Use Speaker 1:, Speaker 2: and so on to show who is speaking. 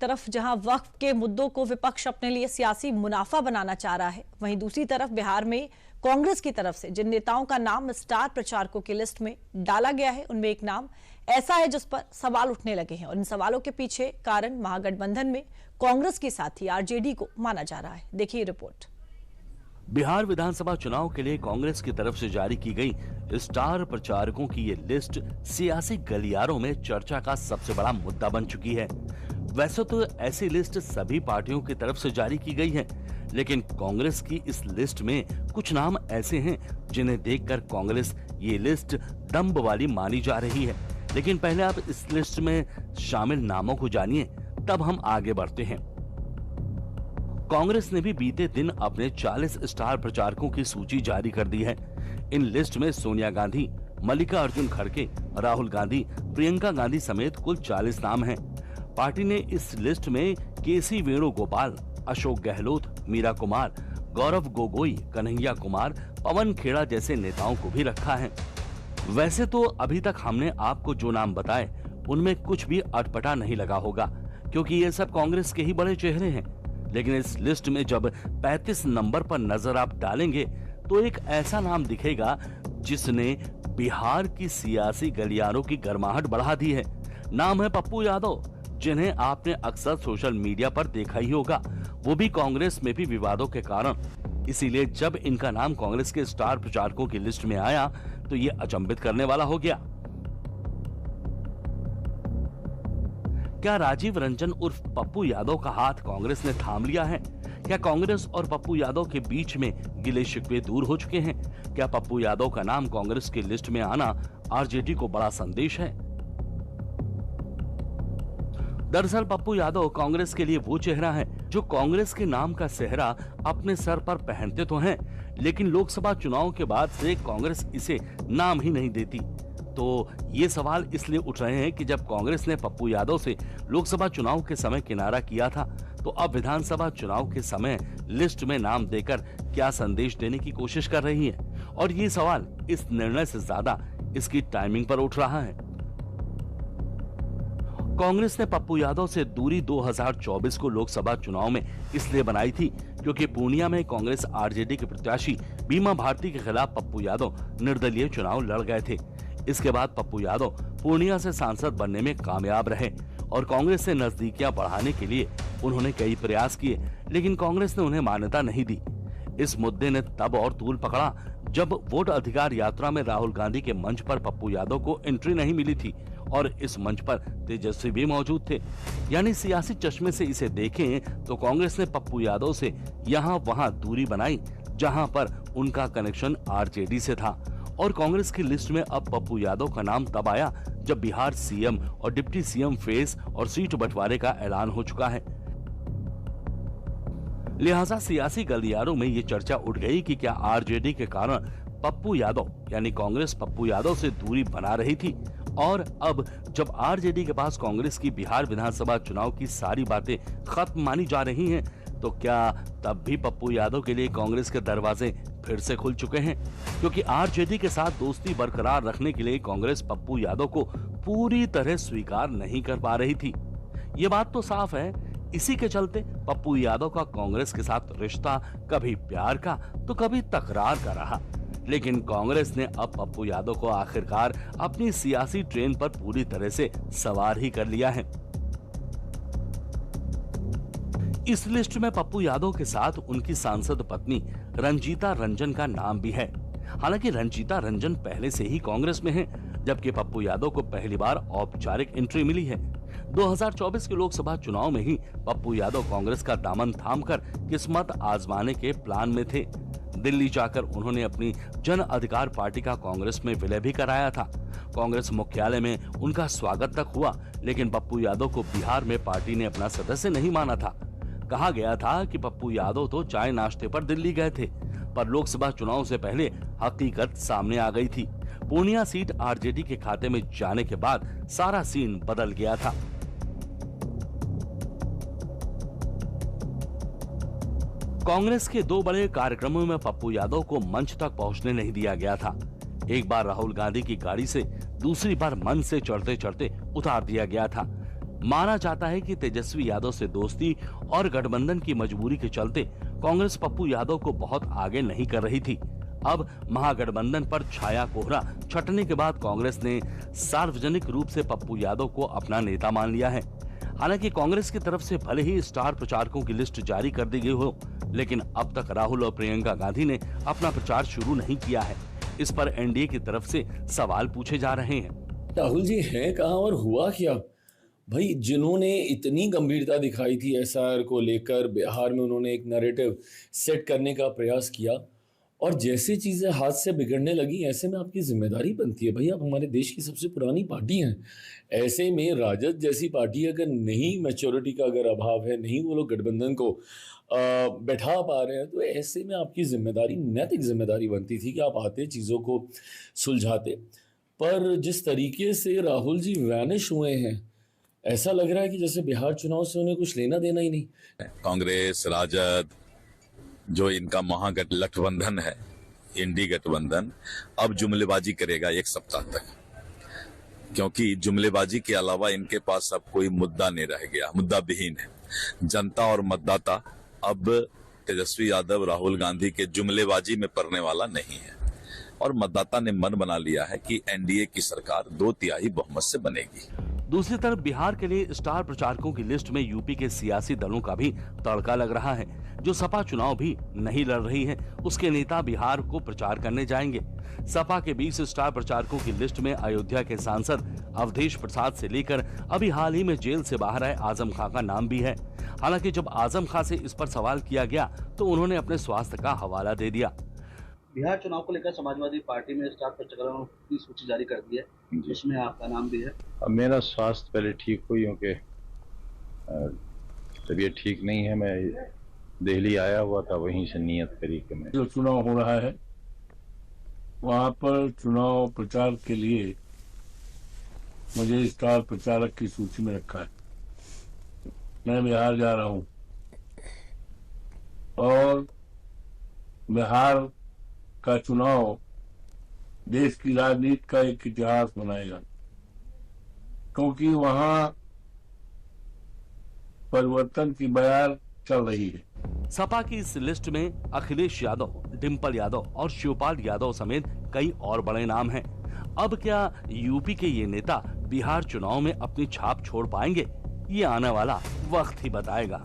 Speaker 1: तरफ जहां वक्फ के मुद्दों को विपक्ष अपने लिए सियासी मुनाफा बनाना चाह रहा है, वहीं दूसरी तरफ बिहार में कांग्रेस की तरफ से जिन नेताओं का नाम स्टार प्रचारकों की लिस्ट में डाला गया है, उनमें एक नाम ऐसा है जिस पर सवाल उठने लगे हैं और इन सवालों के पीछे कारण महागठबंधन में कांग्रेस की साथी आरजेडी को माना जा रहा है। देखिए रिपोर्ट।
Speaker 2: बिहार विधानसभा चुनाव के लिए कांग्रेस की तरफ से जारी की गई स्टार प्रचारकों की ये लिस्ट सियासी गलियारों में चर्चा का सबसे बड़ा मुद्दा बन चुकी है। वैसे तो ऐसी लिस्ट सभी पार्टियों की तरफ से जारी की गई है, लेकिन कांग्रेस की इस लिस्ट में कुछ नाम ऐसे हैं जिन्हें देखकर कांग्रेस ये लिस्ट दम्भ वाली मानी जा रही है। लेकिन पहले आप इस लिस्ट में शामिल नामों को जानिए, तब हम आगे बढ़ते हैं। कांग्रेस ने भी बीते दिन अपने 40 स्टार प्रचारकों की सूची जारी कर दी है। इन लिस्ट में सोनिया गांधी, मल्लिकार्जुन खड़गे, राहुल गांधी, प्रियंका गांधी समेत कुल 40 नाम हैं। पार्टी ने इस लिस्ट में केसी वेणुगोपाल, अशोक गहलोत, मीरा कुमार, गौरव गोगोई, कन्हैया कुमार, पवन खेड़ा जैसे नेताओं को भी रखा है। वैसे तो अभी तक हमने आपको जो नाम बताए उनमें कुछ भी अटपटा नहीं लगा होगा, क्योंकि ये सब कांग्रेस के ही बड़े चेहरे हैं। लेकिन इस लिस्ट में जब 35 नंबर पर नजर आप डालेंगे तो एक ऐसा नाम दिखेगा जिसने बिहार की सियासी गलियारों की गर्माहट बढ़ा दी है। नाम है पप्पू यादव, जिन्हें आपने अक्सर सोशल मीडिया पर देखा ही होगा, वो भी कांग्रेस में भी विवादों के कारण। इसीलिए जब इनका नाम कांग्रेस के स्टार प्रचारकों की लिस्ट में आया तो ये अचंभित करने वाला हो गया। क्या राजीव रंजन उर्फ पप्पू यादव का हाथ कांग्रेस ने थाम लिया है? क्या कांग्रेस और पप्पू यादव के बीच में गिले शिकवे दूर हो चुके हैं? क्या पप्पू यादव का नाम कांग्रेस की लिस्ट में आना आरजेडी को बड़ा संदेश है? दरअसल पप्पू यादव कांग्रेस के लिए वो चेहरा है जो कांग्रेस के नाम का सेहरा अपने सर पर पहनते तो हैं, लेकिन लोकसभा चुनाव के बाद से कांग्रेस इसे नाम ही नहीं देती। तो ये सवाल इसलिए उठ रहे हैं कि जब कांग्रेस ने पप्पू यादव से लोकसभा चुनाव के समय किनारा किया था, तो अब विधानसभा चुनाव के समय लिस्ट में नाम देकर क्या संदेश देने की कोशिश कर रही है। और ये सवाल इस निर्णय से ज्यादा इसकी टाइमिंग पर उठ रहा है। कांग्रेस ने पप्पू यादव से दूरी 2024 को लोकसभा चुनाव में इसलिए बनाई थी क्योंकि पूर्णिया में कांग्रेस आरजेडी के प्रत्याशी बीमा भारती के खिलाफ पप्पू यादव निर्दलीय चुनाव लड़ गए थे। इसके बाद पप्पू यादव पूर्णिया से सांसद बनने में कामयाब रहे और कांग्रेस से नजदीकियां बढ़ाने के लिए उन्होंने कई प्रयास किए, लेकिन कांग्रेस ने उन्हें मान्यता नहीं दी। इस मुद्दे ने तब और तूल पकड़ा जब वोट अधिकार यात्रा में राहुल गांधी के मंच पर पप्पू यादव को एंट्री नहीं मिली थी और इस मंच पर तेजस्वी भी मौजूद थे। यानी सियासी चश्मे से इसे देखें तो कांग्रेस ने पप्पू यादव से यहाँ वहाँ दूरी बनाई जहाँ पर उनका कनेक्शन आरजेडी से था। और कांग्रेस की लिस्ट में अब पप्पू यादव का नाम तब आया जब बिहार सीएम और डिप्टी सीएम फेस और सीट बंटवारे का ऐलान हो चुका है। लिहाजा सियासी गलियारों में ये चर्चा उठ गई कि क्या आरजेडी के कारण पप्पू यादव यानी कांग्रेस पप्पू यादव से दूरी बना रही थी, और अब जब आरजेडी के पास कांग्रेस की बिहार विधानसभा चुनाव की सारी बातें खत्म मानी जा रही हैं, तो क्या तब भी पप्पू यादव के लिए कांग्रेस के दरवाजे फिर से खुल चुके हैं? क्योंकि आरजेडी के साथ दोस्ती बरकरार रखने के लिए कांग्रेस पप्पू यादव को पूरी तरह स्वीकार नहीं कर पा रही थी। ये बात तो साफ है। इसी के चलते पप्पू यादव का कांग्रेस के साथ रिश्ता कभी प्यार का तो कभी तकरार का रहा। लेकिन कांग्रेस ने अब पप्पू यादव को आखिरकार अपनी सियासी ट्रेन पर पूरी तरह से सवार ही कर लिया है। इस लिस्ट में पप्पू यादव के साथ उनकी सांसद पत्नी रंजीता रंजन का नाम भी है। हालांकि रंजीता रंजन पहले से ही कांग्रेस में है, जबकि पप्पू यादव को पहली बार औपचारिक एंट्री मिली है। 2024 के लोकसभा चुनाव में ही पप्पू यादव कांग्रेस का दामन थामकर किस्मत आजमाने के प्लान में थे। दिल्ली जाकर उन्होंने अपनी जन अधिकार पार्टी का कांग्रेस में विलय भी कराया था। कांग्रेस मुख्यालय में उनका स्वागत तक हुआ, लेकिन पप्पू यादव को बिहार में पार्टी ने अपना सदस्य नहीं माना था। कहा गया था कि पप्पू यादव तो चाय नाश्ते पर दिल्ली गए थे, पर लोकसभा चुनाव से पहले हकीकत सामने आ गई थी। पूर्णिया सीट आरजेडी के खाते में जाने के बाद सारा सीन बदल गया था। कांग्रेस के दो बड़े कार्यक्रमों में पप्पू यादव को मंच तक पहुंचने नहीं दिया गया था। एक बार राहुल गांधी की गाड़ी से, दूसरी बार मंच से चढ़ते चढ़ते उतार दिया गया था। माना जाता है कि तेजस्वी यादव से दोस्ती और गठबंधन की मजबूरी के चलते कांग्रेस पप्पू यादव को बहुत आगे नहीं कर रही थी। अब महागठबंधन पर छाया कोहरा छटने के बाद कांग्रेस ने सार्वजनिक रूप से पप्पू यादव को अपना नेता मान लिया है। हालांकि कांग्रेस की तरफ से भले ही स्टार प्रचारकों की लिस्ट जारी कर दी गई हो, लेकिन अब तक राहुल और प्रियंका गांधी ने अपना प्रचार शुरू नहीं किया है। इस पर एनडीए की तरफ से सवाल पूछे जा रहे हैं।
Speaker 3: राहुल जी हैं कहाँ और हुआ क्या? भाई, जिन्होंने इतनी गंभीरता दिखाई थी एसआईआर को लेकर, बिहार में उन्होंने एक नैरेटिव सेट करने का प्रयास किया और जैसे चीजें हाथ से बिगड़ने लगी, ऐसे में आपकी जिम्मेदारी बनती है। भाई, आप हमारे देश की सबसे पुरानी पार्टी हैं। ऐसे में राजद जैसी पार्टी अगर नहीं, मैच्योरिटी का अगर अभाव है, नहीं वो लोग गठबंधन को बैठा पा रहे हैं, तो ऐसे में आपकी जिम्मेदारी, नैतिक जिम्मेदारी बनती थी कि आप आते, चीज़ों को सुलझाते। पर जिस तरीके से राहुल जी वैनिश हुए हैं, ऐसा लग रहा है कि जैसे बिहार चुनाव से उन्हें कुछ लेना देना ही नहीं।
Speaker 4: कांग्रेस, राजद, जो इनका महागठबंधन है, इंडी गठबंधन, अब जुमलेबाजी करेगा एक सप्ताह तक, क्योंकि जुमलेबाजी के अलावा इनके पास अब कोई मुद्दा नहीं रह गया, मुद्दा विहीन है। जनता और मतदाता अब तेजस्वी यादव, राहुल गांधी के जुमलेबाजी में पड़ने वाला नहीं है और मतदाता ने मन बना लिया है कि एनडीए की सरकार 2/3 बहुमत से बनेगी।
Speaker 2: दूसरी तरफ बिहार के लिए स्टार प्रचारकों की लिस्ट में यूपी के सियासी दलों का भी तड़का लग रहा है। जो सपा चुनाव भी नहीं लड़ रही है, उसके नेता बिहार को प्रचार करने जाएंगे। सपा के 20 स्टार प्रचारकों की लिस्ट में अयोध्या के सांसद अवधेश प्रसाद से लेकर अभी हाल ही में जेल से बाहर आए आजम खां का नाम भी है। हालांकि जब आजम खां से इस पर सवाल किया गया तो उन्होंने अपने स्वास्थ्य का हवाला दे दिया।
Speaker 5: बिहार चुनाव को लेकर समाजवादी पार्टी में स्टार प्रचारकों की सूची जारी कर दी है, जिसमें आपका नाम भी है।
Speaker 6: अब मेरा स्वास्थ्य पहले ठीक हुई, क्योंकि तबीयत ठीक नहीं है। मैं दिल्ली आया हुआ था, वहीं से नियत करी कि मैं
Speaker 7: जो चुनाव हो रहा है वहाँ पर चुनाव प्रचार के लिए मुझे स्टार प्रचारक की सूची में रखा है। मैं बिहार जा रहा हूँ और बिहार का चुनाव देश की राजनीति का एक इतिहास बनाएगा, क्योंकि वहाँ परिवर्तन की बयार चल रही है।
Speaker 2: सपा की इस लिस्ट में अखिलेश यादव, डिम्पल यादव और शिवपाल यादव समेत कई और बड़े नाम हैं। अब क्या यूपी के ये नेता बिहार चुनाव में अपनी छाप छोड़ पाएंगे? ये आने वाला वक्त ही बताएगा।